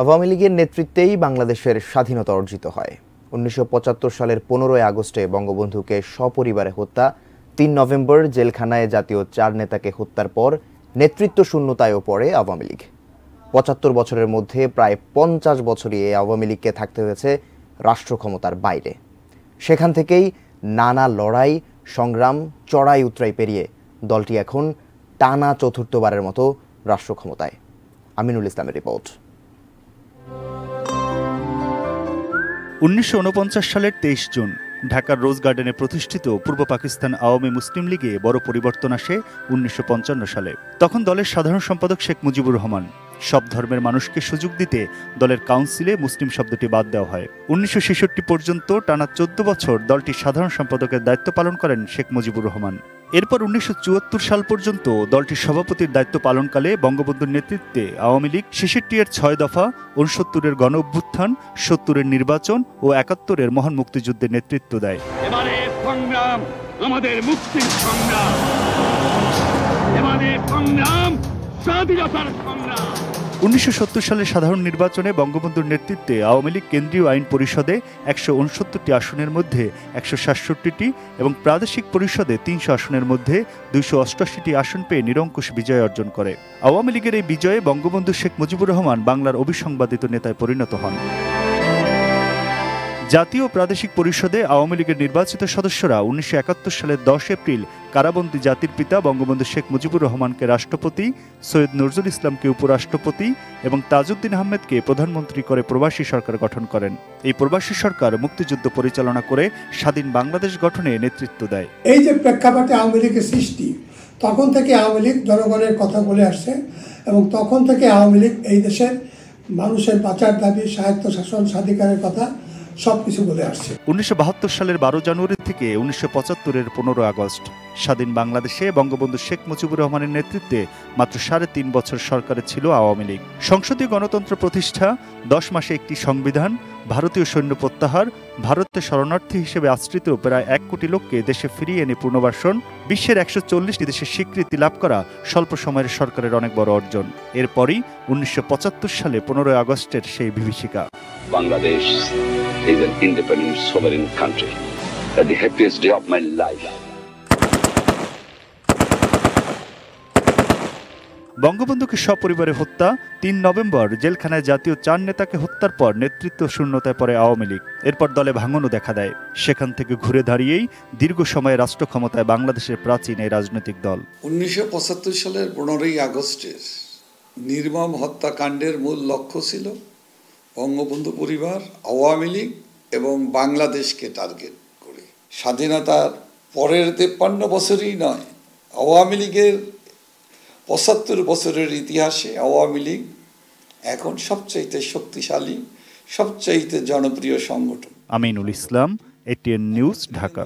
আওয়ামী লীগের নেতৃত্বেই বাংলাদেশের স্বাধীনতা অর্জিত হয়। ১৯৭৫ সালের ১৫ই আগস্টে বঙ্গবন্ধুকে সপরিবারে হত্যা, ৩ নভেম্বর জেলখানায় জাতীয় ৪ নেতাকে হত্যার পর নেতৃত্ব শূন্যতায়ও পড়ে আওয়ামী লীগ। ৭৫ বছরের মধ্যে প্রায় ৫০ বছরই এই আওয়ামী লীগকে থাকতে হয়েছে রাষ্ট্র ক্ষমতার বাইরে। সেখান থেকেই নানা লড়াই, সংগ্রাম, চড়াই উতরাই পেরিয়ে দলটি এখন টানা চতুর্থবারের মতো রাষ্ট্র ক্ষমতায়। আমিনুল ইসলামের রিপোর্ট। ১৯৪৯ সালের ২৩ জুন ঢাকার রোজ গার্ডেনে প্রতিষ্ঠিত পূর্ব পাকিস্তান আওয়ামী মুসলিম লীগে বড় পরিবর্তন আসে ১৯৫৫ সালে। তখন দলের সাধারণ সম্পাদক শেখ মুজিবুর রহমান। সব ধর্মের মানুষকে সুযোগ দিতে দলের কাউন্সিলে মুসলিম শব্দটি বাদ দেওয়া হয়। ১৯৬৬ পর্যন্ত টানা ১৪ বছর দলটির সাধারণ সম্পাদকের দায়িত্ব পালন করেন শেখ মুজিবুর রহমান। এরপর ১৯৭৪ সাল পর্যন্ত দলটির সভাপতির দায়িত্ব পালনকালে বঙ্গবন্ধুর নেতৃত্বে আওয়ামী লীগ ৬৬-এর ৬ দফা, ৬৯-এর গণ অভ্যুত্থান, ৭০-এর নির্বাচন ও ৭১-এর মহান মুক্তিযুদ্ধের নেতৃত্ব দেয়। এবারে সংগ্রাম আমাদের মুক্তির সংগ্রাম, এবারে সংগ্রাম স্বাধীনতার সংগ্রাম। ১৯৭০ সালের সাধারণ নির্বাচনে বঙ্গবন্ধুর নেতৃত্বে আওয়ামী লীগ কেন্দ্রীয় আইন পরিষদে ১৬৯টি আসনের মধ্যে ১৬৭টি এবং প্রাদেশিক পরিষদে ৩০০ আসনের মধ্যে ২৮৮টি আসন পেয়ে নিরঙ্কুশ বিজয় অর্জন করে। আওয়ামী লীগের এই বিজয়ে বঙ্গবন্ধু শেখ মুজিবুর রহমান বাংলার অবিসংবাদিত নেতায় পরিণত হন। জাতীয় প্রাদেশিক পরিষদে আওয়ামী লীগের নির্বাচিত সদস্যরা ১৯৭১ সালের ১০ এপ্রিল কারাবন্দী জাতির পিতা বঙ্গবন্ধু শেখ মুজিবুর রহমানকে রাষ্ট্রপতি, সৈয়দ নজরুল ইসলামকে উপরাষ্ট্রপতি এবং তাজউদ্দিন আহমেদকে প্রধানমন্ত্রী করে প্রবাসী সরকার গঠন করেন। এই প্রবাসী সরকার মুক্তিযুদ্ধ পরিচালনা করে স্বাধীন বাংলাদেশ গঠনে নেতৃত্ব দেয়। এই যে প্রেক্ষাপটে আওয়ামী লীগের সৃষ্টি, তখন থেকে আওয়ামী লীগ জনগণের কথা বলে আসছে এবং তখন থেকে আওয়ামী লীগ এই দেশের মানুষের বাঁচার দাবি, স্বায়ত্তশাসন, স্বাধিকারের কথা সবকিছু বলে আসছে। ১৯৭২ সালের ১২ জানুয়ারি থেকে ১৯৭৫-এর ১৫ আগস্ট স্বাধীন বাংলাদেশে বঙ্গবন্ধু শেখ মুজিবুর রহমানের নেতৃত্বে মাত্র ৩.৫ বছর সরকারে ছিল আওয়ামী লীগ। সংসদীয় গণতন্ত্র প্রতিষ্ঠা, ১০ মাসে একটি সংবিধান, ভারতীয় সৈন্য প্রত্যাহার, ভারতে শরণার্থী হিসেবে আশ্রিত প্রায় ১ কোটি লোককে দেশে ফিরিয়ে এনে পুনর্বাসন, বিশ্বের ১৪০টি দেশের স্বীকৃতি লাভ করা স্বল্প সময়ের সরকারের অনেক বড় অর্জন। এরপরই ১৯৭৫ সালে ১৫ আগস্টের সেই বিভীষিকা। Bangladesh is an independent sovereign country. That's the happiest day of my life. বঙ্গবন্ধুকে সপরিবারে হত্যা, ৩ নভেম্বর জেলখানায় জাতীয় ৪ নেতাকে হত্যার পর নেতৃত্ব শূন্যতায় পড়ে আওয়ামী লীগ। এরপর দলে ভাঙনও দেখা দেয়। সেখান থেকে ঘুরে দাঁড়িয়েই দীর্ঘ সময় রাষ্ট্র ক্ষমতায় বাংলাদেশের প্রাচীন এই রাজনৈতিক দল। ১৯৭৫ সালের ১৫ই আগস্টের নির্মম হত্যাকাণ্ডের মূল লক্ষ্য ছিল বঙ্গবন্ধু পরিবার, আওয়ামী লীগ এবং বাংলাদেশকে টার্গেট করে। স্বাধীনতার পরের ৫৩ বছরই নয়, আওয়ামী লীগের ৭৫ বছরের ইতিহাসে আওয়ামী লীগ এখন সবচাইতে শক্তিশালী, সবচাইতে জনপ্রিয় সংগঠন। Aminul Islam, ATN news, Dhaka.